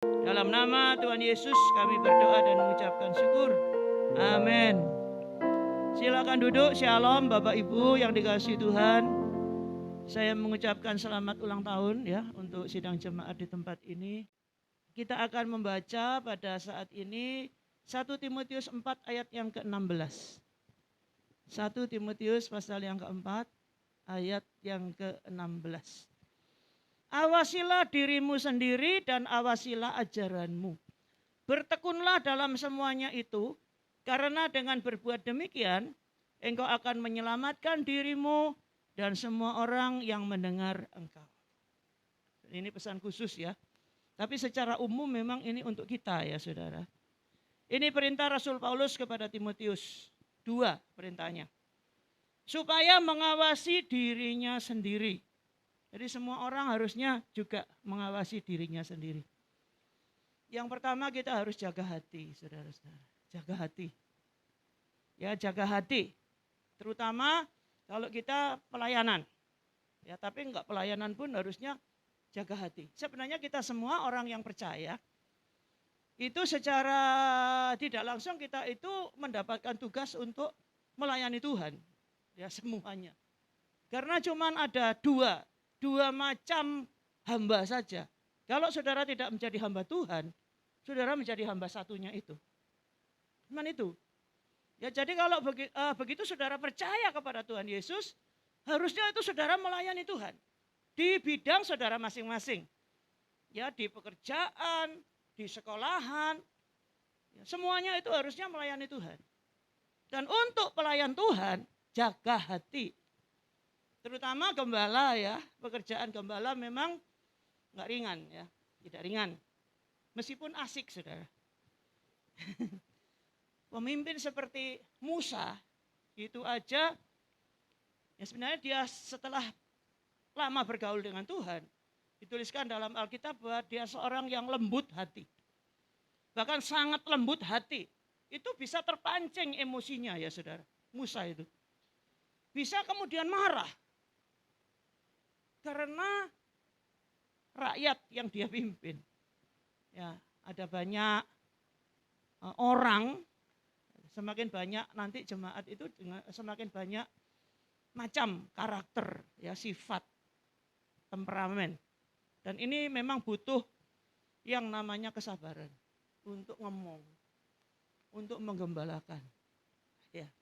Dalam nama Tuhan Yesus kami berdoa dan mengucapkan syukur. Amin. Silakan duduk. Shalom Bapak Ibu yang dikasihi Tuhan. Saya mengucapkan selamat ulang tahun ya untuk sidang jemaat di tempat ini. Kita akan membaca pada saat ini 1 Timotius 4 ayat yang ke-16. 1 Timotius pasal yang keempat ayat yang ke-16. Awasilah dirimu sendiri dan awasilah ajaranmu. Bertekunlah dalam semuanya itu, karena dengan berbuat demikian, engkau akan menyelamatkan dirimu dan semua orang yang mendengar engkau. Ini pesan khusus ya. Tapi secara umum memang ini untuk kita ya saudara. Ini perintah Rasul Paulus kepada Timotius. 2 perintahnya. Supaya mengawasi dirinya sendiri. Jadi semua orang harusnya juga mengawasi dirinya sendiri. Yang pertama kita harus jaga hati, saudara-saudara. Jaga hati. Ya, jaga hati. Terutama kalau kita pelayanan. Ya, tapi enggak pelayanan pun harusnya jaga hati. Sebenarnya kita semua orang yang percaya, itu secara tidak langsung kita itu mendapatkan tugas untuk melayani Tuhan. Ya, semuanya. Karena cuma ada dua macam hamba saja. Kalau saudara tidak menjadi hamba Tuhan, saudara menjadi hamba satunya itu. Cuman itu. Ya, jadi kalau begitu saudara percaya kepada Tuhan Yesus, harusnya itu saudara melayani Tuhan. Di bidang saudara masing-masing. Ya, di pekerjaan, di sekolahan, ya, semuanya itu harusnya melayani Tuhan. Dan untuk pelayan Tuhan, jaga hati. Terutama gembala ya, pekerjaan gembala memang nggak ringan ya, tidak ringan. Meskipun asik saudara. Pemimpin seperti Musa, itu aja, ya sebenarnya dia setelah lama bergaul dengan Tuhan, dituliskan dalam Alkitab bahwa dia seorang yang lembut hati. Bahkan sangat lembut hati. Itu bisa terpancing emosinya ya saudara, Musa itu. Bisa kemudian marah. Karena rakyat yang dia pimpin. Ya, ada banyak orang, semakin banyak nanti jemaat itu semakin banyak macam karakter, ya sifat, temperamen. Dan ini memang butuh yang namanya kesabaran untuk ngomong, untuk menggembalakan. Ya.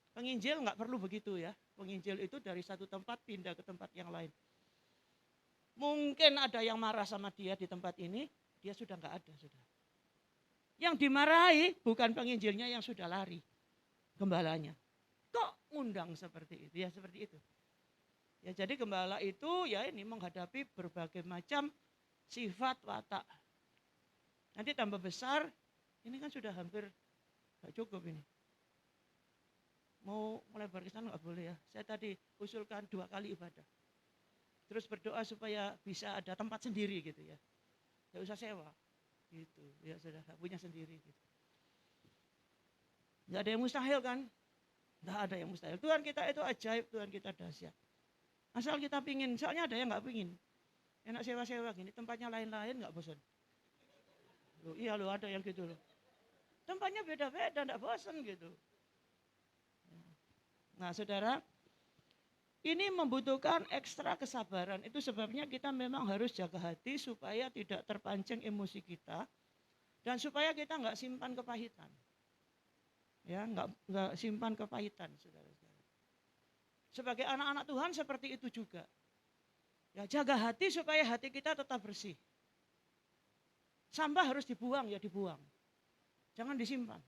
Penginjil nggak perlu begitu ya. Penginjil itu dari satu tempat pindah ke tempat yang lain. Mungkin ada yang marah sama dia di tempat ini, dia sudah nggak ada sudah. Yang dimarahi bukan penginjilnya yang sudah lari, gembalanya. Kok ngundang seperti itu? Ya seperti itu. Ya jadi gembala itu ya ini menghadapi berbagai macam sifat watak. Nanti tambah besar, ini kan sudah hampir nggak cukup ini. Mau melebar ke sana nggak boleh ya. Saya tadi usulkan 2 kali ibadah. Terus berdoa supaya bisa ada tempat sendiri gitu ya. Nggak usah sewa. Gitu. Ya sudah punya sendiri gitu. Nggak ada yang mustahil kan? Nggak ada yang mustahil. Tuhan kita itu ajaib, Tuhan kita dahsyat. Asal kita pingin, soalnya ada yang nggak pingin. Enak sewa-sewa gini, tempatnya lain-lain nggak bosan. Loh, iya loh ada yang gitu loh. Tempatnya beda-beda, nggak bosan gitu. Nah saudara, ini membutuhkan ekstra kesabaran. Itu sebabnya kita memang harus jaga hati supaya tidak terpancing emosi kita. Dan supaya kita nggak simpan kepahitan. Ya, nggak simpan kepahitan, saudara-saudara. Sebagai anak-anak Tuhan seperti itu juga. Ya, jaga hati supaya hati kita tetap bersih. Sampah harus dibuang, ya dibuang. Jangan disimpan.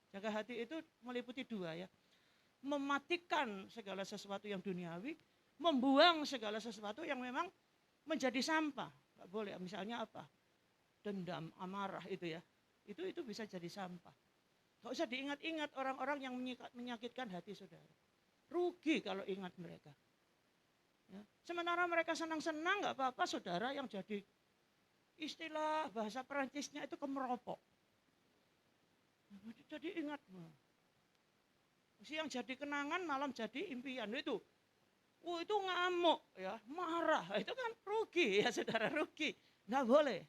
Jaga hati itu meliputi 2 ya. Mematikan segala sesuatu yang duniawi, membuang segala sesuatu yang memang menjadi sampah. Nggak boleh, misalnya apa? Dendam, amarah itu ya. Itu bisa jadi sampah. Nggak usah diingat-ingat orang-orang yang menyakitkan hati saudara. Rugi kalau ingat mereka. Ya. Sementara mereka senang-senang nggak apa-apa saudara yang jadi istilah bahasa Perancisnya itu kemeropok. Jadi ingat. Yang jadi kenangan malam jadi impian itu. Itu ngamuk ya, marah. Itu kan rugi ya saudara, rugi. Nggak boleh.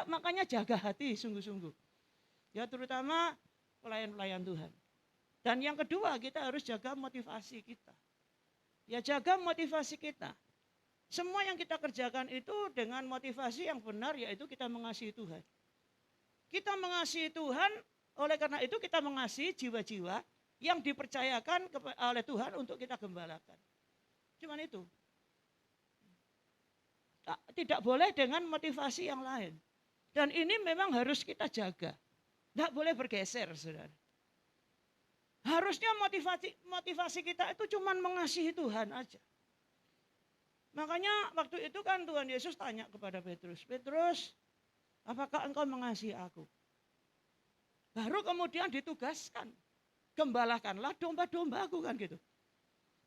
Makanya jaga hati sungguh-sungguh. Ya terutama pelayan-pelayan Tuhan. Dan yang kedua kita harus jaga motivasi kita. Ya jaga motivasi kita. Semua yang kita kerjakan itu dengan motivasi yang benar, yaitu kita mengasihi Tuhan. Kita mengasihi Tuhan, oleh karena itu kita mengasihi jiwa-jiwa yang dipercayakan oleh Tuhan untuk kita gembalakan. Cuman itu. Tidak boleh dengan motivasi yang lain. Dan ini memang harus kita jaga. Tidak boleh bergeser, saudara. Harusnya motivasi kita itu cuma mengasihi Tuhan aja. Makanya waktu itu kan Tuhan Yesus tanya kepada Petrus, Petrus, apakah engkau mengasihi aku? Baru kemudian ditugaskan, gembalakanlah domba-dombaku kan gitu.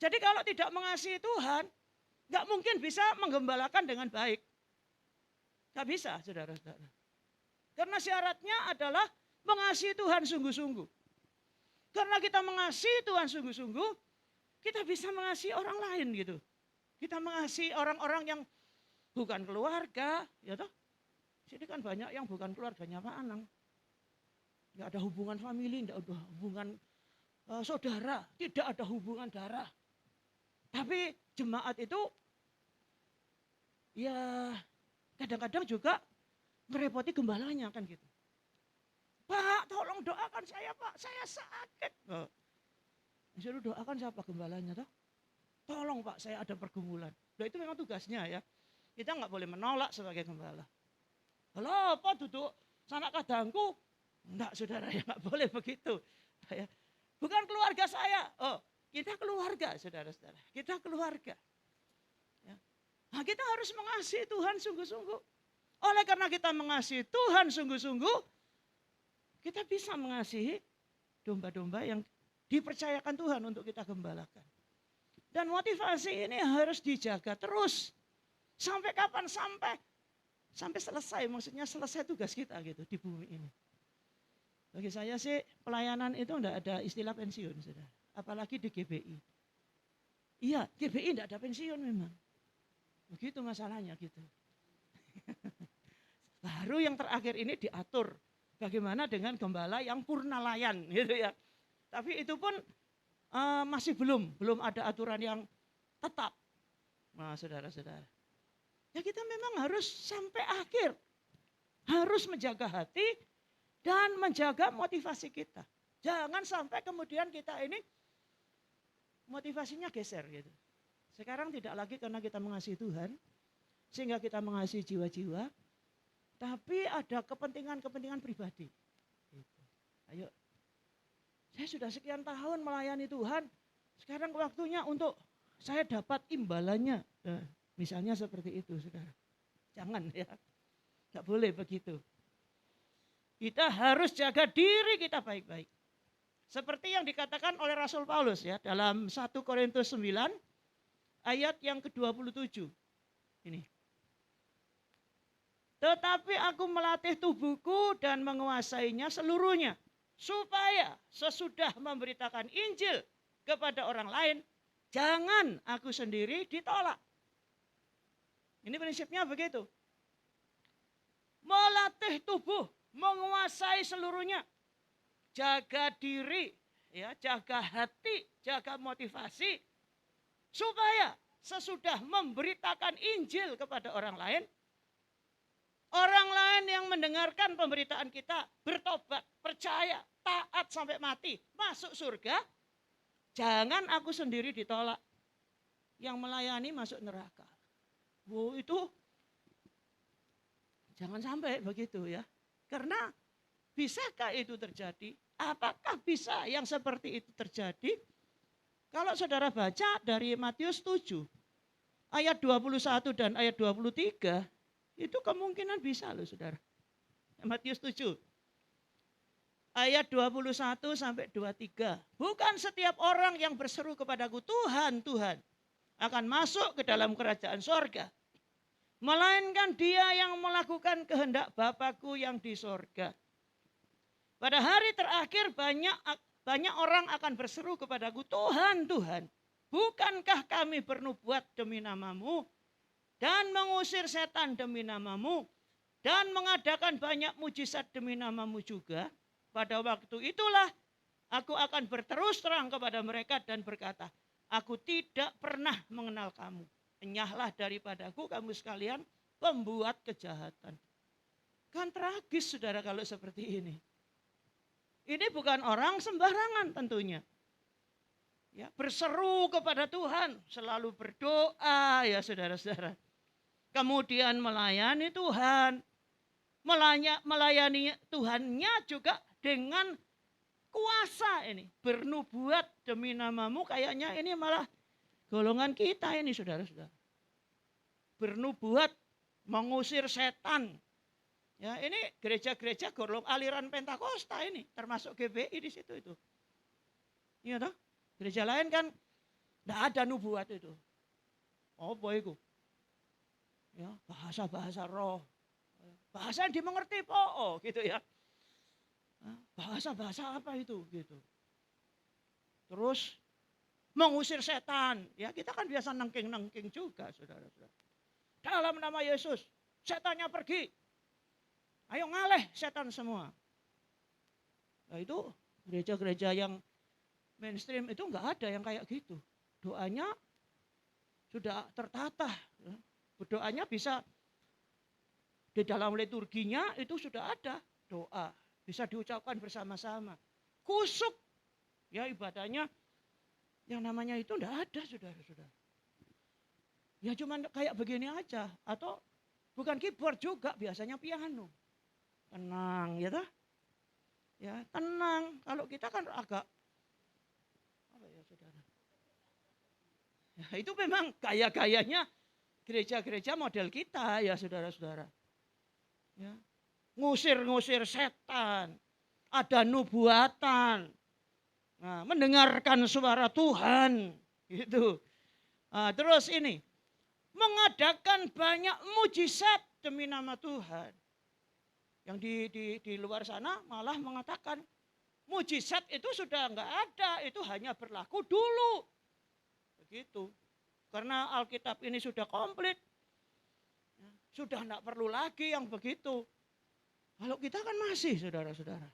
Jadi kalau tidak mengasihi Tuhan, nggak mungkin bisa menggembalakan dengan baik. Nggak bisa, saudara-saudara. Karena syaratnya adalah mengasihi Tuhan sungguh-sungguh. Karena kita mengasihi Tuhan sungguh-sungguh, kita bisa mengasihi orang lain gitu. Kita mengasihi orang-orang yang bukan keluarga, ya toh. Sini kan banyak yang bukan keluarganya Pak Anang. Enggak ada hubungan famili, enggak ada hubungan saudara, tidak ada hubungan darah. Tapi jemaat itu ya kadang-kadang juga merepoti gembalanya kan gitu. Pak, tolong doakan saya Pak, saya sakit. Disuruh doakan siapa gembalanya toh? Tolong Pak, saya ada pergumulan. Nah, itu memang tugasnya ya. Kita nggak boleh menolak sebagai gembala. Halo, apa duduk sanak kadangku? Enggak, saudara, ya nggak boleh begitu. Ya. Bukan keluarga saya. Oh, kita keluarga, saudara-saudara. Kita keluarga. Ya. Nah, kita harus mengasihi Tuhan sungguh-sungguh. Oleh karena kita mengasihi Tuhan sungguh-sungguh, kita bisa mengasihi domba-domba yang dipercayakan Tuhan untuk kita gembalakan. Dan motivasi ini harus dijaga terus. Sampai kapan? Sampai selesai. Maksudnya selesai tugas kita gitu di bumi ini. Bagi saya sih pelayanan itu enggak ada istilah pensiun, saudara. Apalagi di GBI. Iya, GBI enggak ada pensiun memang. Begitu masalahnya gitu. Baru yang terakhir ini diatur. Bagaimana dengan gembala yang purnalayan gitu ya. Tapi itu pun masih belum ada aturan yang tetap. Nah, saudara-saudara. Ya kita memang harus sampai akhir. Harus menjaga hati dan menjaga motivasi kita. Jangan sampai kemudian kita ini motivasinya geser gitu. Sekarang tidak lagi karena kita mengasihi Tuhan, sehingga kita mengasihi jiwa-jiwa, tapi ada kepentingan-kepentingan pribadi. Gitu. Ayo. Saya sudah sekian tahun melayani Tuhan, sekarang waktunya untuk saya dapat imbalannya. Nah, misalnya seperti itu, saudara. Jangan ya, nggak boleh begitu. Kita harus jaga diri kita baik-baik. Seperti yang dikatakan oleh Rasul Paulus ya, dalam 1 Korintus 9, ayat yang ke-27. Ini. Tetapi aku melatih tubuhku dan menguasainya seluruhnya. Supaya sesudah memberitakan Injil kepada orang lain, jangan aku sendiri ditolak. Ini prinsipnya begitu. Melatih tubuh, menguasai seluruhnya. Jaga diri, ya, jaga hati, jaga motivasi. Supaya sesudah memberitakan Injil kepada orang lain, orang lain yang mendengarkan pemberitaan kita bertobat, percaya, taat sampai mati, masuk surga. Jangan aku sendiri ditolak. Yang melayani masuk neraka. Wow, itu jangan sampai begitu ya. Karena bisakah itu terjadi? Apakah bisa yang seperti itu terjadi? Kalau saudara baca dari Matius 7, ayat 21 dan ayat 23, itu kemungkinan bisa loh saudara. Matius 7. Ayat 21 sampai 23. Bukan setiap orang yang berseru kepadaku, Tuhan, Tuhan, akan masuk ke dalam kerajaan sorga. Melainkan dia yang melakukan kehendak Bapakku yang di sorga. Pada hari terakhir banyak orang akan berseru kepadaku, Tuhan, Tuhan, bukankah kami bernubuat demi namamu dan mengusir setan demi namamu dan mengadakan banyak mujizat demi namamu juga, pada waktu itulah aku akan berterus terang kepada mereka dan berkata, aku tidak pernah mengenal kamu. Enyahlah daripadaku kamu sekalian pembuat kejahatan. Kan tragis saudara kalau seperti ini. Ini bukan orang sembarangan tentunya. Ya, berseru kepada Tuhan, selalu berdoa ya saudara-saudara. Kemudian melayani Tuhan. Melayani Tuhannya juga dengan kuasa ini. Bernubuat demi namamu, kayaknya ini malah golongan kita ini saudara-saudara. Bernubuat, mengusir setan. Ya, ini gereja-gereja golong aliran Pentakosta ini, termasuk GBI di situ itu. Iya toh? Gereja lain kan enggak ada nubuat itu. Apa itu? Ya, bahasa-bahasa roh. Bahasa yang dimengerti gitu ya. Bahasa-bahasa apa itu gitu. Terus mengusir setan. Ya, kita kan biasa nengking-nengking juga, saudara-saudara. Dalam nama Yesus, setannya pergi. Ayo ngaleh setan semua. Nah, itu gereja-gereja yang mainstream itu enggak ada yang kayak gitu. Doanya sudah tertata. Berdoanya bisa di dalam liturginya itu sudah ada doa. Bisa diucapkan bersama-sama. Kusuk. Ya ibadahnya yang namanya itu enggak ada saudara-saudara. Ya cuman kayak begini aja. Atau bukan keyboard juga, biasanya piano. Tenang ya toh. Ya tenang. Kalau kita kan agak apa ya saudara. Ya, itu memang gaya-gayanya gereja-gereja model kita ya saudara-saudara. Ya. Ngusir-ngusir setan. Ada nubuatan. Nah, mendengarkan suara Tuhan. Gitu. Nah, terus ini. Mengadakan banyak mujizat demi nama Tuhan. Yang di luar sana malah mengatakan mujizat itu sudah enggak ada. Itu hanya berlaku dulu. Begitu. Karena Alkitab ini sudah komplit. Sudah enggak perlu lagi yang begitu. Kalau kita kan masih saudara-saudara.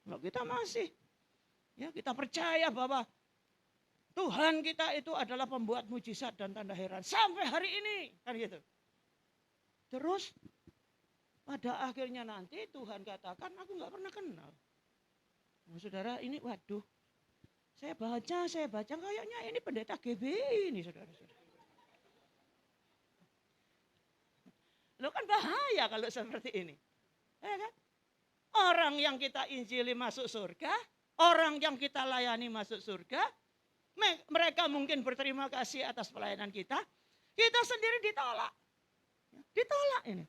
Kalau kita masih. Ya kita percaya bahwa Tuhan kita itu adalah pembuat mujizat dan tanda heran. Sampai hari ini. Kan gitu. Terus pada akhirnya nanti Tuhan katakan aku enggak pernah kenal. Nah, saudara ini waduh. Saya baca kayaknya ini pendeta GBI ini saudara-saudara. Lo kan bahaya kalau seperti ini. Ya kan? Orang yang kita injili masuk surga, orang yang kita layani masuk surga, mereka mungkin berterima kasih atas pelayanan kita sendiri ditolak. Ditolak ini.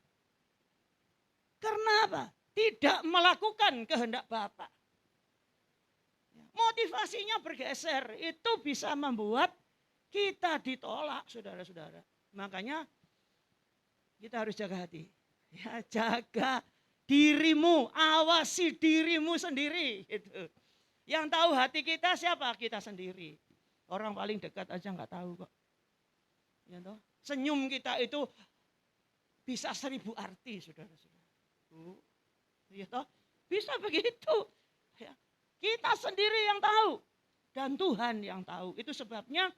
Karena apa? Tidak melakukan kehendak Bapa. Motivasinya bergeser, itu bisa membuat kita ditolak, saudara-saudara. Makanya kita harus jaga hati. Ya, jaga dirimu, awasi dirimu sendiri. Gitu. Yang tahu hati kita siapa? Kita sendiri. Orang paling dekat aja nggak tahu kok. Ya, toh? Senyum kita itu bisa 1000 arti, saudara-saudara. Ya, toh? Bisa begitu. Ya. Kita sendiri yang tahu. Dan Tuhan yang tahu. Itu sebabnya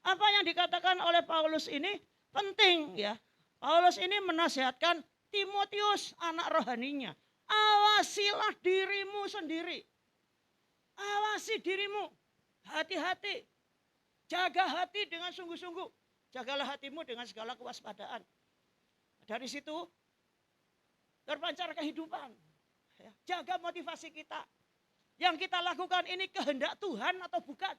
apa yang dikatakan oleh Paulus ini penting ya. Paulus ini menasihatkan Timotius anak rohaninya. Awasilah dirimu sendiri. Awasi dirimu. Hati-hati. Jaga hati dengan sungguh-sungguh. Jagalah hatimu dengan segala kewaspadaan. Dari situ terpancar kehidupan. Jaga motivasi kita. Yang kita lakukan ini kehendak Tuhan atau bukan?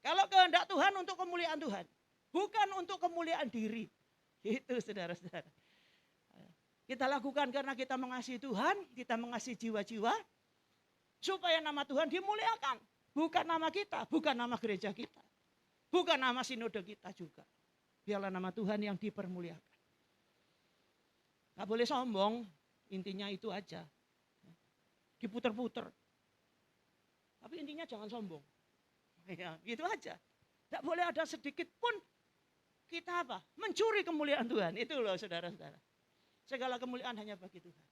Kalau kehendak Tuhan untuk kemuliaan Tuhan. Bukan untuk kemuliaan diri. Itu saudara-saudara. Kita lakukan karena kita mengasihi Tuhan. Kita mengasihi jiwa-jiwa. Supaya nama Tuhan dimuliakan. Bukan nama kita. Bukan nama gereja kita. Bukan nama sinode kita juga. Biarlah nama Tuhan yang dipermuliakan. Gak boleh sombong. Intinya itu aja. Diputer-puter. Tapi intinya jangan sombong. Ya, gitu aja. Tidak boleh ada sedikit pun kita apa? Mencuri kemuliaan Tuhan. Itu loh saudara-saudara. Segala kemuliaan hanya bagi Tuhan.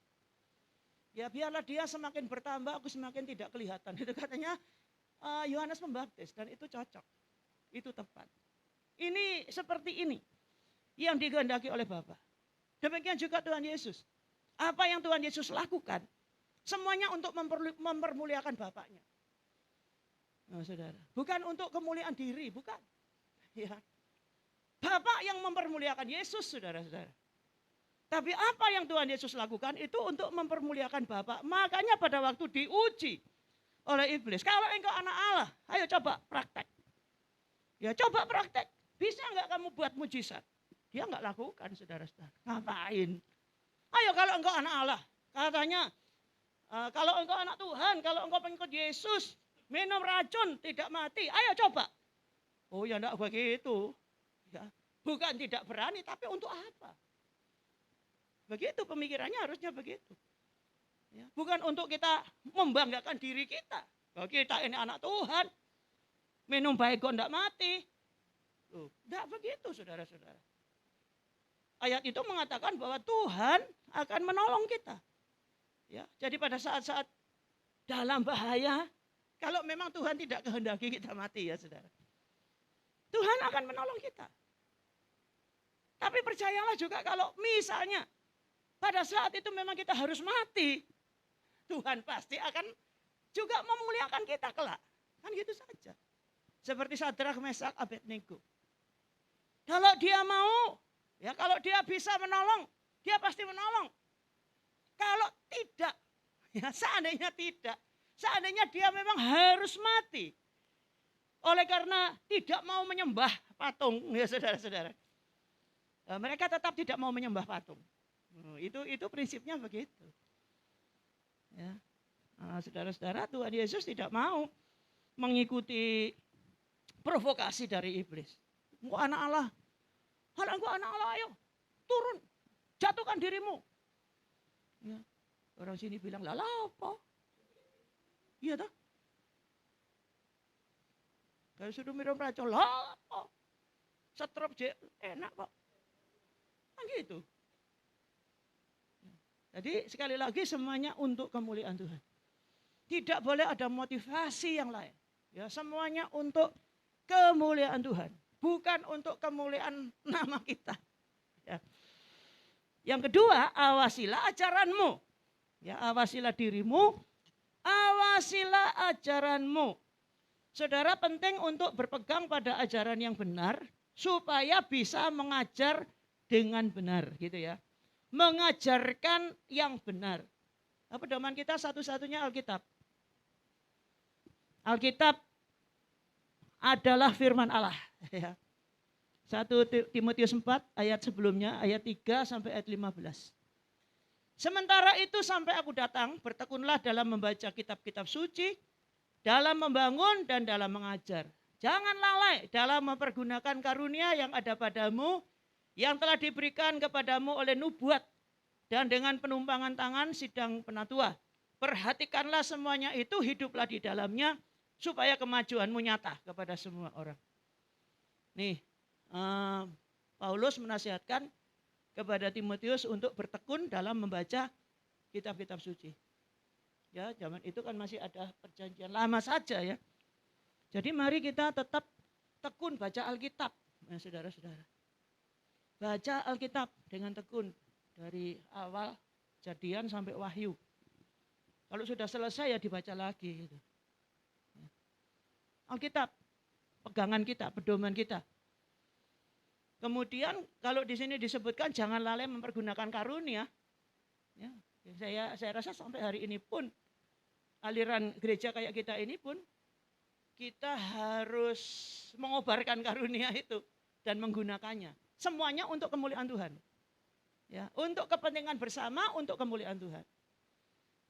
Ya biarlah dia semakin bertambah, aku semakin tidak kelihatan. Itu katanya Yohanes Pembaptis, dan itu cocok. Itu tepat. Ini seperti ini yang dikehendaki oleh Bapa. Demikian juga Tuhan Yesus. Apa yang Tuhan Yesus lakukan, semuanya untuk mempermuliakan Bapaknya. Nah, saudara, bukan untuk kemuliaan diri, bukan. Ya. Bapak yang mempermuliakan Yesus, saudara-saudara. Tapi apa yang Tuhan Yesus lakukan itu untuk mempermuliakan Bapa. Makanya pada waktu diuji oleh iblis, kalau engkau anak Allah, ayo coba praktek. Ya coba praktek. Bisa enggak kamu buat mujizat? Dia enggak lakukan, saudara-saudara. Ngapain? Ayo kalau engkau anak Allah, katanya kalau engkau anak Tuhan, kalau engkau pengikut Yesus, minum racun tidak mati. Ayo coba. Oh ya enggak begitu. Ya, bukan tidak berani, tapi untuk apa? Begitu pemikirannya, harusnya begitu. Ya, bukan untuk kita membanggakan diri kita. Bahwa kita ini anak Tuhan. Minum baik kok enggak mati. Enggak begitu saudara-saudara. Ayat itu mengatakan bahwa Tuhan akan menolong kita. Ya, jadi pada saat-saat dalam bahaya, kalau memang Tuhan tidak kehendaki kita mati ya saudara. Tuhan akan menolong kita. Tapi percayalah juga kalau misalnya pada saat itu memang kita harus mati, Tuhan pasti akan juga memuliakan kita kelak. Kan gitu saja. Seperti Sadrak, Mesak, Abednego. Kalau dia mau, ya kalau dia bisa menolong, dia pasti menolong. Kalau tidak, ya seandainya tidak, seandainya dia memang harus mati. Oleh karena tidak mau menyembah patung, ya saudara-saudara. Mereka tetap tidak mau menyembah patung. Itu prinsipnya begitu. Ya. Saudara-saudara, Tuhan Yesus tidak mau mengikuti provokasi dari iblis. Engkau anak Allah. Kalau engkau anak Allah, ayo turun, jatuhkan dirimu. Ya. Orang sini bilang, lah apa? Iya toh? Kalau sudah minum racun, lah apa? Setrop enak kok. Kan gitu. Jadi sekali lagi semuanya untuk kemuliaan Tuhan. Tidak boleh ada motivasi yang lain. Ya, semuanya untuk kemuliaan Tuhan. Bukan untuk kemuliaan nama kita. Ya. Yang kedua, awasilah ajaranmu. Ya, awasilah dirimu, awasilah ajaranmu. Saudara, penting untuk berpegang pada ajaran yang benar supaya bisa mengajar dengan benar, gitu ya. Mengajarkan yang benar. Pedoman kita satu-satunya Alkitab. Alkitab adalah firman Allah. 1 Timotius 4 ayat sebelumnya, ayat 3 sampai ayat 15. Sementara itu sampai aku datang, bertekunlah dalam membaca kitab-kitab suci, dalam membangun dan dalam mengajar. Jangan lalai dalam mempergunakan karunia yang ada padamu, yang telah diberikan kepadamu oleh nubuat, dan dengan penumpangan tangan sidang penatua. Perhatikanlah semuanya itu, hiduplah di dalamnya, supaya kemajuanmu nyata kepada semua orang. Nih, Paulus menasihatkan kepada Timotius untuk bertekun dalam membaca kitab-kitab suci. Ya, zaman itu kan masih ada perjanjian lama saja ya. Jadi mari kita tetap tekun baca Alkitab, saudara-saudara. Baca Alkitab dengan tekun dari awal Kejadian sampai Wahyu. Kalau sudah selesai ya dibaca lagi gitu. Alkitab, pegangan kita, pedoman kita. Kemudian kalau di sini disebutkan jangan lalai mempergunakan karunia. Ya, saya rasa sampai hari ini pun aliran gereja kayak kita ini pun kita harus mengobarkan karunia itu dan menggunakannya. Semuanya untuk kemuliaan Tuhan. Ya, untuk kepentingan bersama, untuk kemuliaan Tuhan.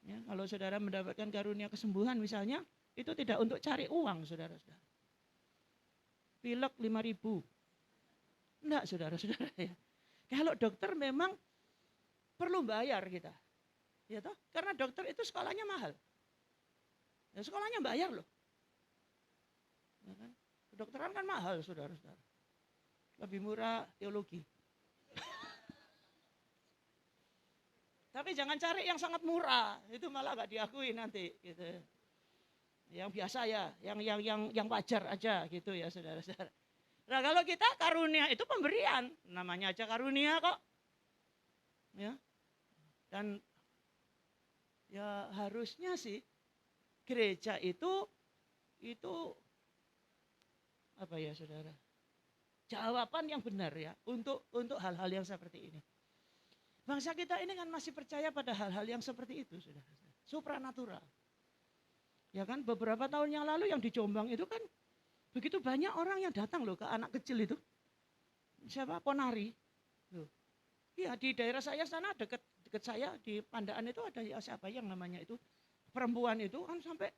Ya, kalau saudara mendapatkan karunia kesembuhan misalnya, itu tidak untuk cari uang, saudara-saudara. Pilek 5.000. Enggak, saudara-saudara ya. Kalau dokter memang perlu bayar kita. Ya toh? Karena dokter itu sekolahnya mahal. Ya, sekolahnya bayar loh. Ya kan? Kedokteran kan mahal, saudara-saudara. lebih murah teologi. Tapi jangan cari yang sangat murah, itu malah nggak diakui nanti, gitu. Yang biasa ya, yang wajar aja, gitu ya, saudara-saudara. Nah kalau kita karunia itu pemberian, namanya aja karunia kok, ya. Dan ya harusnya sih gereja itu apa ya, saudara? Jawaban yang benar ya untuk hal-hal yang seperti ini. Bangsa kita ini kan masih percaya pada hal-hal yang seperti itu, saudara. Supranatural. Ya kan, beberapa tahun yang lalu yang di Jombang itu kan begitu banyak orang yang datang loh ke anak kecil itu. Siapa? Ponari. Loh. Iya, di daerah saya sana dekat saya di Pandaan itu ada siapa yang namanya itu perempuan itu kan sampai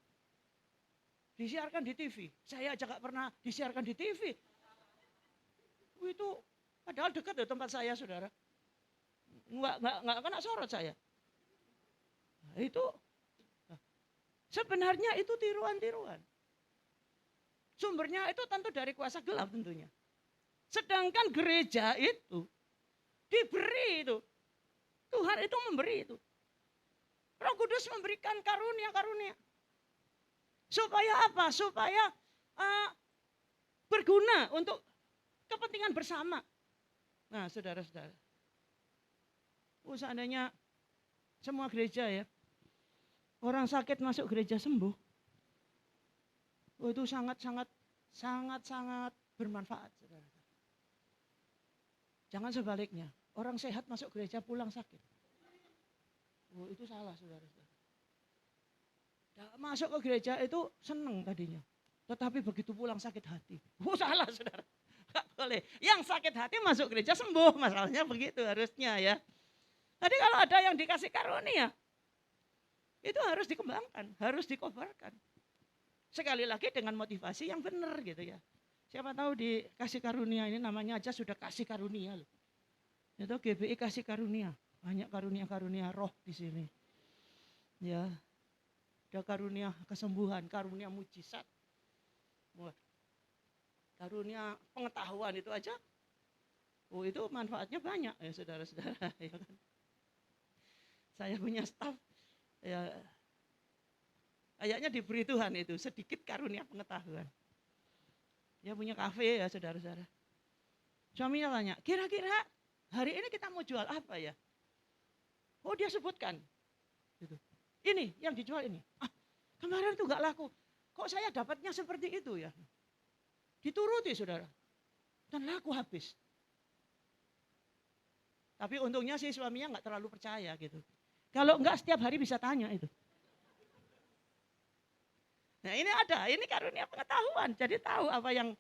disiarkan di TV. Saya aja gak pernah disiarkan di TV. Itu padahal dekat loh tempat saya, saudara. Nggak kena sorot saya. Nah, itu sebenarnya itu tiruan-tiruan. Sumbernya itu tentu dari kuasa gelap tentunya. Sedangkan gereja itu diberi itu. Tuhan itu memberi itu. Roh Kudus memberikan karunia-karunia. Supaya apa? Supaya berguna untuk kepentingan bersama. Nah, saudara-saudara. Seandainya semua gereja ya, orang sakit masuk gereja sembuh. Itu sangat bermanfaat, saudara. Jangan sebaliknya, orang sehat masuk gereja pulang sakit. Itu salah, saudara-saudara. Masuk ke gereja itu senang tadinya, tetapi begitu pulang sakit hati. Salah, saudara. Gak boleh. Yang sakit hati masuk gereja sembuh, masalahnya begitu harusnya ya. Tadi kalau ada yang dikasih karunia, itu harus dikembangkan, harus dikobarkan. Sekali lagi dengan motivasi yang benar gitu ya. Siapa tahu dikasih karunia ini namanya aja sudah kasih karunia loh. Itu GBI kasih karunia, banyak karunia-karunia roh di sini. Ya, ada karunia kesembuhan, karunia mujizat, karunia pengetahuan itu aja. Itu manfaatnya banyak ya saudara-saudara. Ya kan? Saya punya staf, ya kayaknya diberi Tuhan itu sedikit karunia pengetahuan. Dia punya kafe ya saudara-saudara. Suaminya tanya, kira-kira hari ini kita mau jual apa ya? Oh dia sebutkan. Gitu. Ini yang dijual ini. Kemarin tuh gak laku. Kok saya dapatnya seperti itu ya? Dituruti saudara. Dan laku habis. Tapi untungnya sih suaminya gak terlalu percaya gitu. Kalau enggak setiap hari bisa tanya itu. Nah ini karunia pengetahuan. Jadi tahu apa yang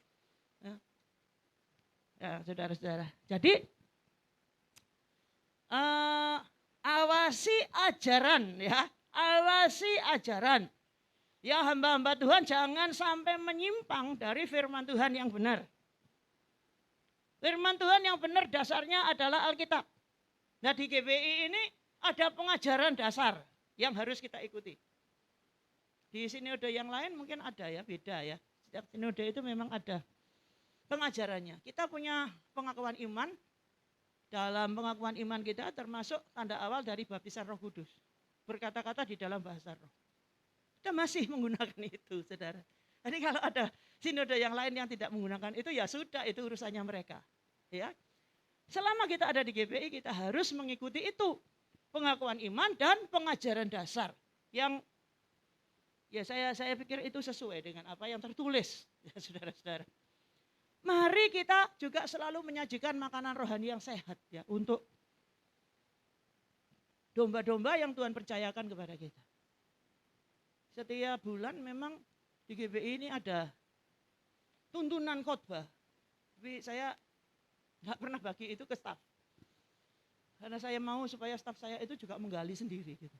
ya saudara-saudara. Jadi awasi ajaran ya. Awasi ajaran. Ya hamba-hamba Tuhan jangan sampai menyimpang dari firman Tuhan yang benar. Firman Tuhan yang benar dasarnya adalah Alkitab. Nah di GBI ini ada pengajaran dasar yang harus kita ikuti. Di sinode yang lain mungkin ada ya, beda ya. Setiap sinode itu memang ada pengajarannya. Kita punya pengakuan iman. Dalam pengakuan iman kita termasuk tanda awal dari baptisan Roh Kudus. Berkata-kata di dalam bahasa roh. Kita masih menggunakan itu, saudara. Jadi kalau ada sinode yang lain yang tidak menggunakan itu, ya sudah, itu urusannya mereka. Ya. Selama kita ada di GBI, kita harus mengikuti itu. Pengakuan iman dan pengajaran dasar. Yang ya saya pikir itu sesuai dengan apa yang tertulis, ya saudara-saudara. Mari kita juga selalu menyajikan makanan rohani yang sehat ya untuk domba-domba yang Tuhan percayakan kepada kita. Setiap bulan memang di GBI ini ada tuntunan khotbah. Tapi saya nggak pernah bagi itu ke staf. Karena saya mau supaya staf saya itu juga menggali sendiri gitu.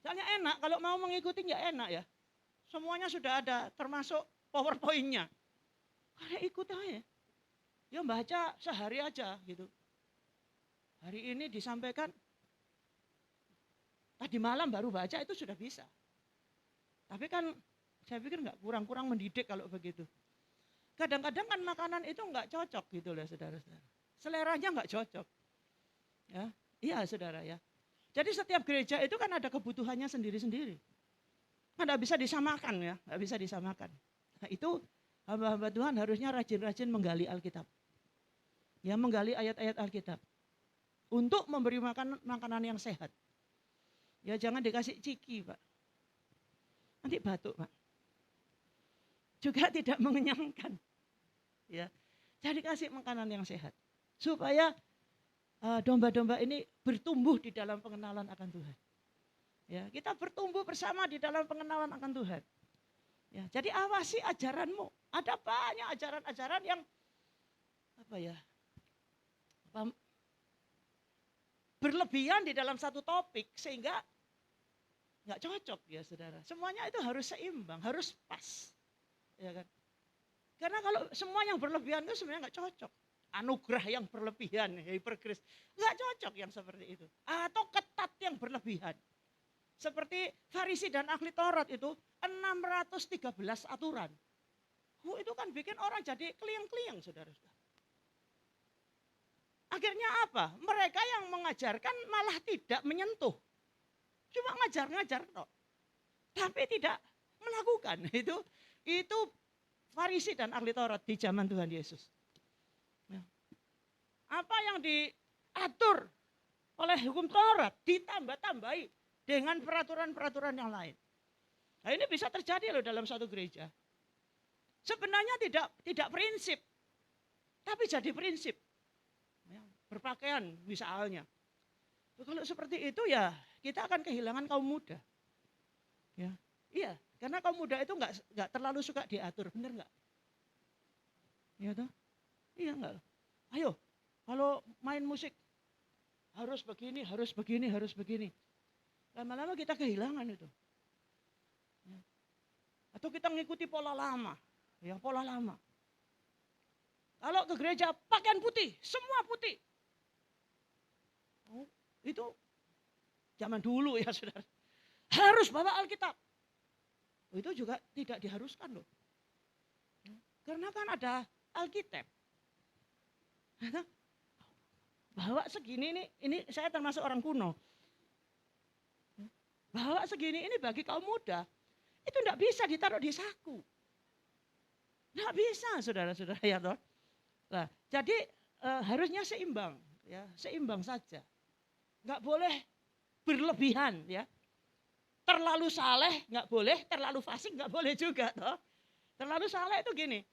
Soalnya enak, kalau mau mengikuti ya enak ya. Semuanya sudah ada, termasuk PowerPoint-nya. Karena ikut aja. Ya baca sehari aja gitu. Hari ini disampaikan, tadi malam baru baca itu sudah bisa. Tapi kan saya pikir nggak kurang-kurang mendidik kalau begitu. kadang-kadang kan makanan itu nggak cocok gitu loh saudara-saudara. Seleranya nggak cocok. Ya, iya saudara ya. Jadi setiap gereja itu kan ada kebutuhannya sendiri-sendiri. Nggak bisa disamakan ya, nggak bisa disamakan. Nah itu hamba-hamba Tuhan harusnya rajin-rajin menggali Alkitab. Ya, menggali ayat-ayat Alkitab. Untuk memberi makanan yang sehat. Ya jangan dikasih ciki Pak. Nanti batuk Pak. Juga tidak mengenyangkan. Ya, jadi kasih makanan yang sehat. Supaya domba-domba ini bertumbuh di dalam pengenalan akan Tuhan. Ya, kita bertumbuh bersama di dalam pengenalan akan Tuhan. Ya, jadi awasi ajaranmu. Ada banyak ajaran-ajaran yang berlebihan di dalam satu topik sehingga nggak cocok ya saudara. Semuanya itu harus seimbang, harus pas. Ya kan? Karena kalau semua yang berlebihan itu sebenarnya nggak cocok. Anugerah yang berlebihan, hypergrace, nggak cocok yang seperti itu. Atau ketat yang berlebihan. Seperti Farisi dan ahli Taurat itu 613 aturan. Itu kan bikin orang jadi kliang-kliang saudara-saudara. Akhirnya apa? Mereka yang mengajarkan malah tidak menyentuh. Cuma ngajar-ngajar kok. Tapi tidak melakukan. Itu Farisi dan ahli Taurat di zaman Tuhan Yesus. Apa yang diatur oleh hukum Taurat ditambah-tambahi dengan peraturan-peraturan yang lain. Nah ini bisa terjadi loh dalam satu gereja. Sebenarnya tidak prinsip, tapi jadi prinsip. Berpakaian misalnya. Kalau seperti itu ya kita akan kehilangan kaum muda. Ya, iya, karena kaum muda itu nggak terlalu suka diatur, bener nggak? Iya toh? Iya nggak? Ayo, kalau main musik harus begini, harus begini, harus begini. Lama-lama kita kehilangan itu. Ya. Atau kita mengikuti pola lama, ya pola lama. Kalau ke gereja pakaian putih, semua putih. Oh, itu zaman dulu ya saudara. Harus bawa Alkitab. Itu juga tidak diharuskan loh. Karena kan ada Alkitab. Bawa segini ini saya termasuk orang kuno. Bawa segini ini bagi kaum muda. Itu tidak bisa ditaruh di saku. Tidak bisa saudara-saudara ya toh. Nah, jadi harusnya seimbang. Ya, seimbang saja. Nggak boleh berlebihan ya. Terlalu saleh nggak boleh, terlalu fasik nggak boleh juga toh. Terlalu saleh itu gini,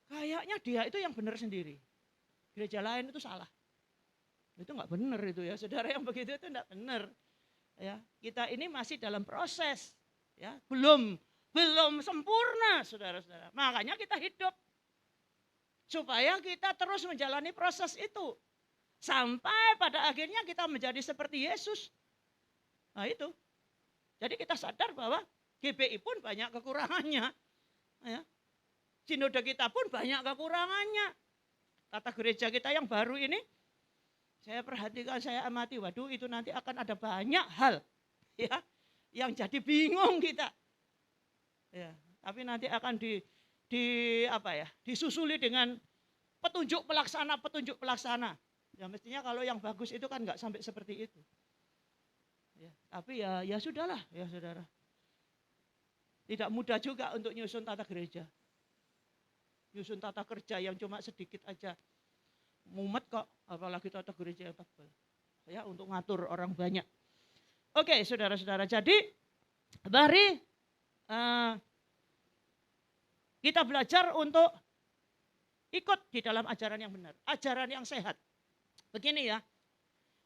kayaknya dia itu yang benar sendiri. Gereja lain itu salah. Itu nggak benar itu ya, saudara yang begitu itu nggak benar. Ya, kita ini masih dalam proses, ya, belum sempurna, saudara-saudara. Makanya kita hidup supaya kita terus menjalani proses itu. Sampai pada akhirnya kita menjadi seperti Yesus. Nah itu. Jadi kita sadar bahwa GBI pun banyak kekurangannya. Ya. Sinode kita pun banyak kekurangannya. Tata gereja kita yang baru ini, saya perhatikan, saya amati, waduh itu nanti akan ada banyak hal ya yang jadi bingung kita. Ya, tapi nanti akan disusuli dengan petunjuk pelaksana. Ya mestinya kalau yang bagus itu kan nggak sampai seperti itu. Ya, tapi ya sudahlah ya saudara. Tidak mudah juga untuk nyusun tata gereja. Nyusun tata kerja yang cuma sedikit aja. Mumet kok, apalagi tata gereja yang tebal. Ya untuk ngatur orang banyak. Oke saudara-saudara, jadi mari kita belajar untuk ikut di dalam ajaran yang benar. Ajaran yang sehat. Begini ya,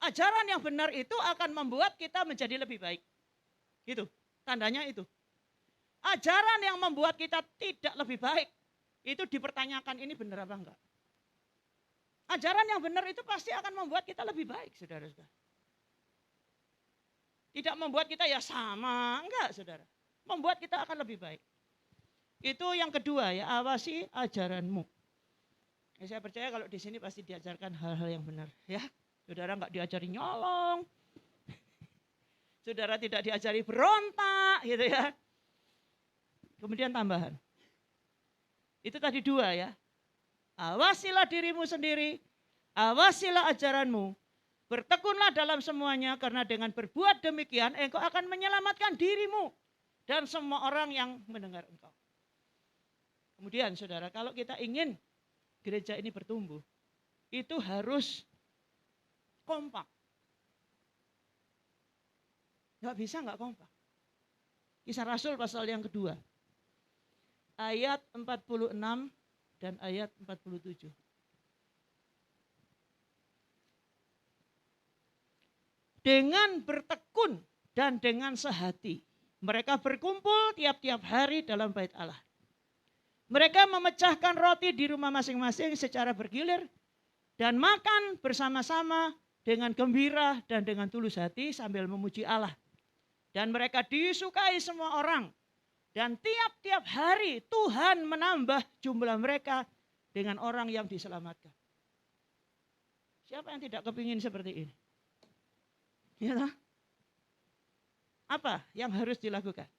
ajaran yang benar itu akan membuat kita menjadi lebih baik. Gitu, tandanya itu. Ajaran yang membuat kita tidak lebih baik, itu dipertanyakan ini benar apa enggak. Ajaran yang benar itu pasti akan membuat kita lebih baik, saudara-saudara. Tidak membuat kita ya sama, enggak saudara. Membuat kita akan lebih baik. Itu yang kedua ya, awasi ajaranmu. Ya, saya percaya kalau di sini pasti diajarkan hal-hal yang benar, ya. Saudara nggak diajari nyolong, saudara tidak diajari berontak, gitu ya. Kemudian tambahan, Itu tadi 2 ya. Awasilah dirimu sendiri, awasilah ajaranmu, bertekunlah dalam semuanya, karena dengan berbuat demikian engkau akan menyelamatkan dirimu dan semua orang yang mendengar engkau. Kemudian saudara, kalau kita ingin gereja ini bertumbuh, itu harus kompak. Nggak bisa nggak kompak. Kisah Rasul pasal yang kedua, ayat 46 dan ayat 47. Dengan bertekun dan dengan sehati, mereka berkumpul tiap-tiap hari dalam bait Allah. Mereka memecahkan roti di rumah masing-masing secara bergilir dan makan bersama-sama dengan gembira dan dengan tulus hati sambil memuji Allah. Dan mereka disukai semua orang. Dan tiap-tiap hari Tuhan menambah jumlah mereka dengan orang yang diselamatkan. Siapa yang tidak kepingin seperti ini? Ya, apa yang harus dilakukan?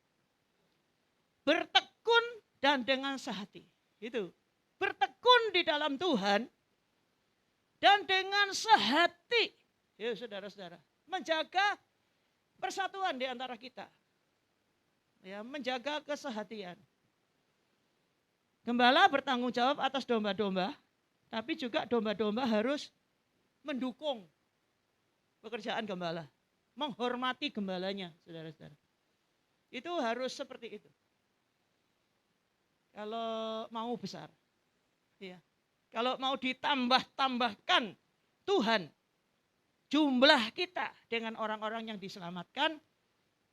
Bertekun dan dengan sehati. Itu. Bertekun di dalam Tuhan dan dengan sehati. Ya saudara-saudara. Menjaga persatuan di antara kita. Ya, menjaga kesehatian. Gembala bertanggung jawab atas domba-domba, tapi juga domba-domba harus mendukung pekerjaan gembala, menghormati gembalanya, saudara-saudara. Itu harus seperti itu. Kalau mau besar, ya. Kalau mau ditambah-tambahkan Tuhan jumlah kita dengan orang-orang yang diselamatkan,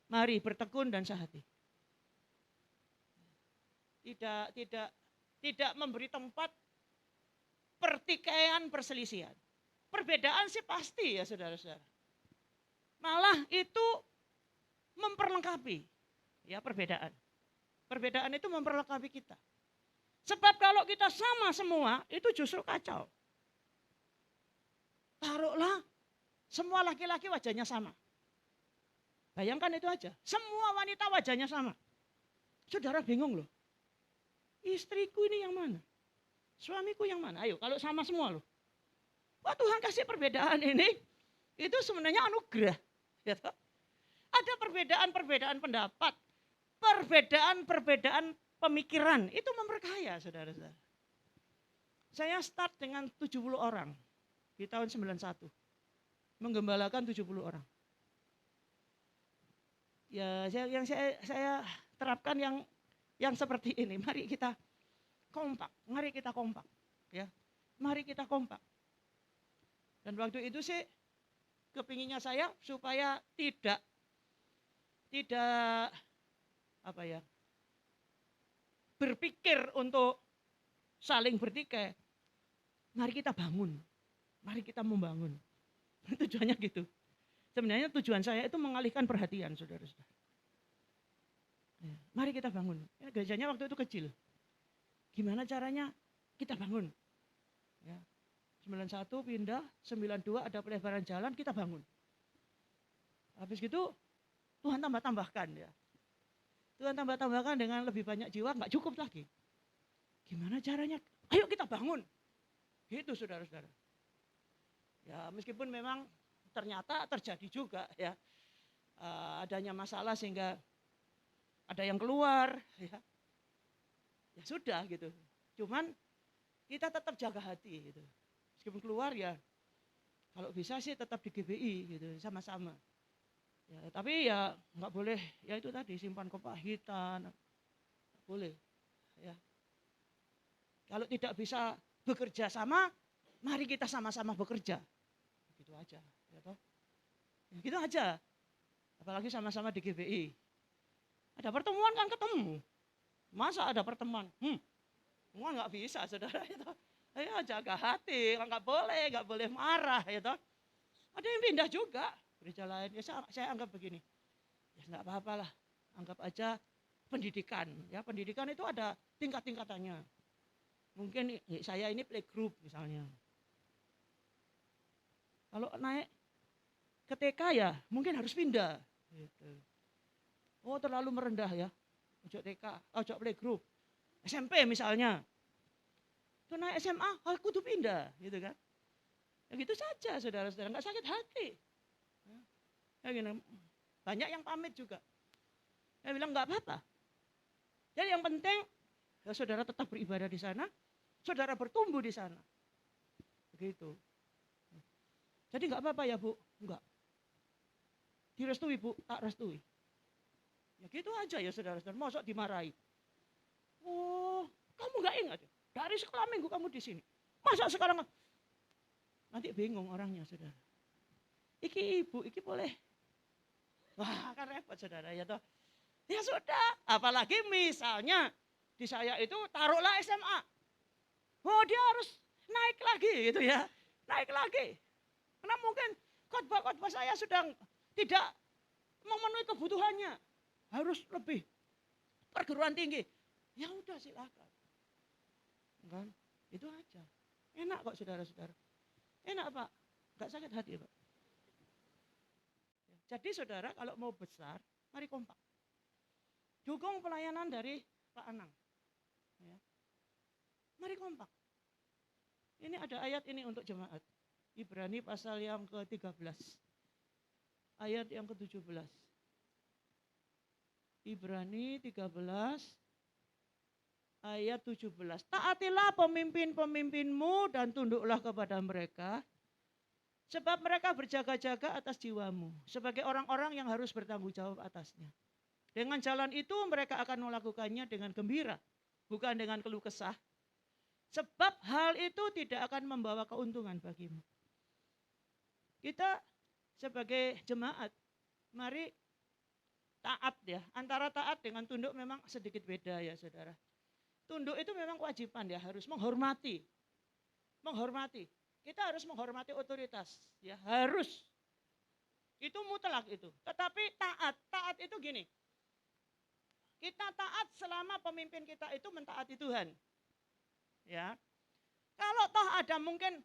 mari bertekun dan sehati. Tidak memberi tempat pertikaian, perselisihan. Perbedaan sih pasti ya saudara-saudara. Malah itu memperlengkapi ya perbedaan. Perbedaan itu memperlengkapi kita. Sebab kalau kita sama semua itu justru kacau. Taruhlah semua laki-laki wajahnya sama. Bayangkan itu aja. Semua wanita wajahnya sama. Saudara bingung loh. Istriku ini yang mana? Suamiku yang mana? Ayo kalau sama semua loh. Wah Tuhan kasih perbedaan ini, itu sebenarnya anugerah. Ya, ada perbedaan-perbedaan pendapat, perbedaan-perbedaan pemikiran, itu memberkaya saudara-saudara. Saya start dengan 70 orang di tahun 91, menggembalakan 70 orang. Ya, yang saya terapkan yang seperti ini, mari kita kompak, ya, mari kita kompak. Dan waktu itu sih kepinginnya saya supaya tidak apa ya, berpikir untuk saling bertikai. Mari kita bangun, mari kita membangun. Tujuannya gitu. Sebenarnya tujuan saya itu mengalihkan perhatian saudara-saudara. Mari kita bangun. Ya, gerejanya waktu itu kecil. Gimana caranya kita bangun? Ya. 91 pindah, 92 ada pelebaran jalan, kita bangun. Habis gitu Tuhan tambah-tambahkan ya. Tuhan tambah-tambahkan dengan lebih banyak jiwa, nggak cukup lagi. Gimana caranya? Ayo kita bangun. Gitu saudara-saudara. Ya meskipun memang ternyata terjadi juga ya. Adanya masalah sehingga ada yang keluar ya. Ya sudah gitu. Cuman kita tetap jaga hati gitu. Meskipun keluar ya, kalau bisa sih tetap di GBI gitu, sama-sama. Ya, tapi ya nggak boleh, ya itu tadi simpan kepahitan, nggak boleh. Ya. Kalau tidak bisa bekerja sama, mari kita sama-sama bekerja. Gitu aja, ya toh. Ya, gitu aja. Apalagi sama-sama di GBI. Ada pertemuan kan ketemu. Masa ada pertemuan? Semua nggak bisa, saudara itu. Ayo jaga hati, nggak boleh marah, ya toh. Ada yang pindah juga gereja lain. Ya saya anggap begini, ya nggak apa-apa lah, anggap aja pendidikan. Ya pendidikan itu ada tingkat-tingkatannya. Mungkin saya ini playgroup misalnya. Kalau naik ke TK ya mungkin harus pindah. Gitu. Oh terlalu merendah ya, ojo TK, ojo playgroup. SMP misalnya. Tuh naik SMA, aku tuh pindah, gitu kan. Ya gitu saja saudara-saudara, nggak sakit hati. Ya gini, banyak yang pamit juga. Saya bilang nggak apa-apa. Jadi yang penting ya saudara tetap beribadah di sana, saudara bertumbuh di sana. Begitu. Jadi nggak apa-apa ya Bu, enggak. Direstui Bu, tak restui. Ya gitu aja ya saudara-saudara, masa dimarahi. Oh, kamu nggak ingat ya? Dari sekolah minggu kamu di sini. Masa sekarang nanti bingung orangnya saudara. Iki ibu, iki boleh. Wah kan repot saudara ya toh. Ya sudah, apalagi misalnya di saya itu taruhlah SMA. Oh dia harus naik lagi gitu ya. Naik lagi. Karena mungkin khotbah-khotbah saya sedang tidak memenuhi kebutuhannya. Harus lebih perguruan tinggi. Ya udah silakan. Kan? Itu aja. Enak kok saudara-saudara. Enak Pak. Enggak sakit hati Pak. Jadi saudara kalau mau besar, mari kompak. Dukung pelayanan dari Pak Anang. Ya. Mari kompak. Ini ada ayat ini untuk jemaat. Ibrani pasal yang ke-13. Ayat yang ke-17. Ibrani 13 ayat 17. Taatilah pemimpin-pemimpinmu dan tunduklah kepada mereka. Sebab mereka berjaga-jaga atas jiwamu. Sebagai orang-orang yang harus bertanggung jawab atasnya. Dengan jalan itu mereka akan melakukannya dengan gembira. Bukan dengan keluh kesah. Sebab hal itu tidak akan membawa keuntungan bagimu. Kita sebagai jemaat, mari taat ya. Antara taat dengan tunduk memang sedikit beda ya saudara. Tunduk itu memang kewajiban ya, harus menghormati. Menghormati. Kita harus menghormati otoritas, ya harus. Itu mutlak itu. Tetapi taat itu gini. Kita taat selama pemimpin kita itu mentaati Tuhan. Ya. Kalau toh ada mungkin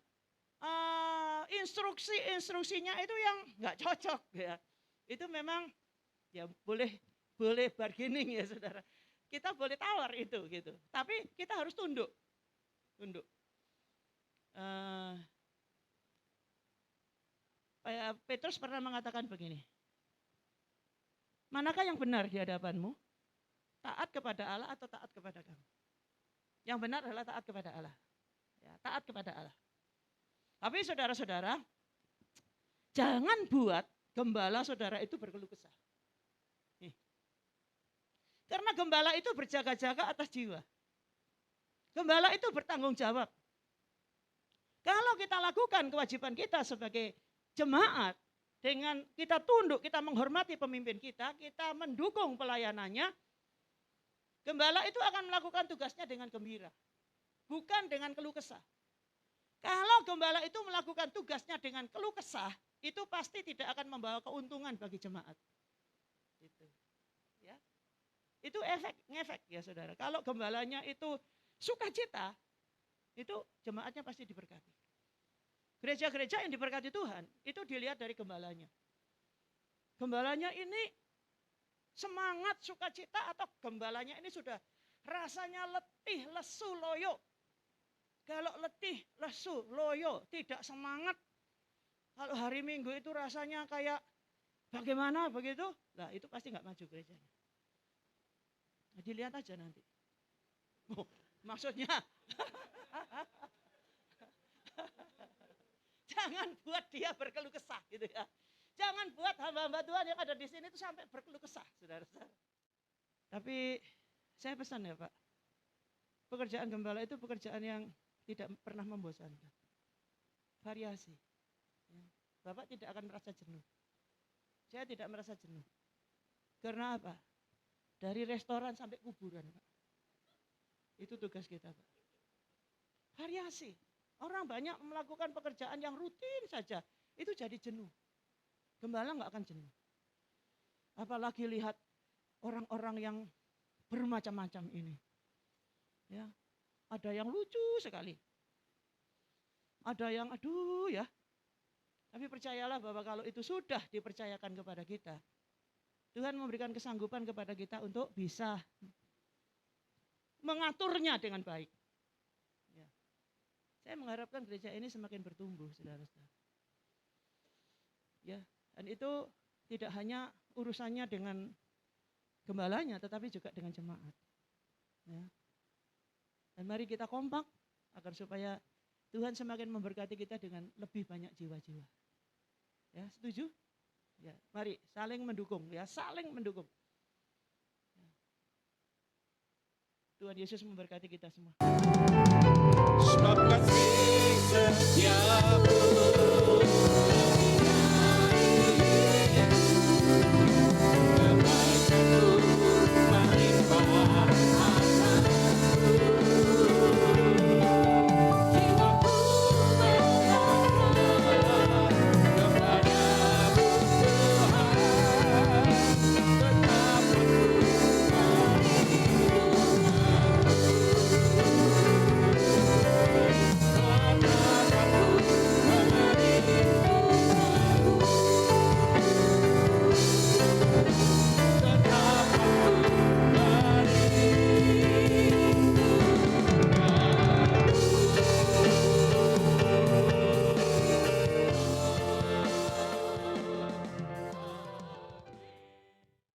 instruksinya itu yang nggak cocok ya. Itu memang ya boleh bargaining ya saudara. Kita boleh tawar itu gitu. Tapi kita harus tunduk. Tunduk. Petrus pernah mengatakan begini. Manakah yang benar di hadapanmu? Taat kepada Allah atau taat kepada kamu? Yang benar adalah taat kepada Allah. Ya, taat kepada Allah. Tapi saudara-saudara, jangan buat gembala saudara itu berkeluh kesah. Karena gembala itu berjaga-jaga atas jiwa. Gembala itu bertanggung jawab. Kalau kita lakukan kewajiban kita sebagai jemaat, dengan kita tunduk, kita menghormati pemimpin kita mendukung pelayanannya, gembala itu akan melakukan tugasnya dengan gembira. Bukan dengan keluh kesah. Kalau gembala itu melakukan tugasnya dengan keluh kesah, itu pasti tidak akan membawa keuntungan bagi jemaat. Gitu. Ya. Itu ngefek ya saudara. Kalau gembalanya itu sukacita, itu jemaatnya pasti diberkati. Gereja-gereja yang diberkati Tuhan, itu dilihat dari gembalanya. Gembalanya ini semangat sukacita atau gembalanya ini sudah rasanya letih, lesu, loyo. Kalau letih, lesu, loyo, tidak semangat. Kalau hari Minggu itu rasanya kayak bagaimana begitu, nah itu pasti nggak maju gerejanya. Nah, dilihat aja nanti. Oh, maksudnya jangan buat dia berkeluh kesah gitu ya. Jangan buat hamba-hamba Tuhan yang ada di sini itu sampai berkeluh kesah, saudara-saudara. Tapi saya pesan ya Pak, pekerjaan gembala itu pekerjaan yang tidak pernah membosankan. Variasi. Bapak tidak akan merasa jenuh. Saya tidak merasa jenuh. Karena apa? Dari restoran sampai kuburan Pak. Itu tugas kita Pak. Variasi. Orang banyak melakukan pekerjaan yang rutin saja. Itu jadi jenuh. Gembala nggak akan jenuh. Apalagi lihat orang-orang yang bermacam-macam ini. Ya, ada yang lucu sekali. Ada yang aduh ya. Tapi percayalah bahwa kalau itu sudah dipercayakan kepada kita, Tuhan memberikan kesanggupan kepada kita untuk bisa mengaturnya dengan baik. Ya. Saya mengharapkan gereja ini semakin bertumbuh, saudara-saudara. Ya, dan itu tidak hanya urusannya dengan gembalanya, tetapi juga dengan jemaat. Ya. Dan mari kita kompak agar supaya Tuhan semakin memberkati kita dengan lebih banyak jiwa-jiwa. Ya, setuju? Ya, mari saling mendukung, ya, saling mendukung. Ya. Tuhan Yesus memberkati kita semua. Sebab kasih setiamu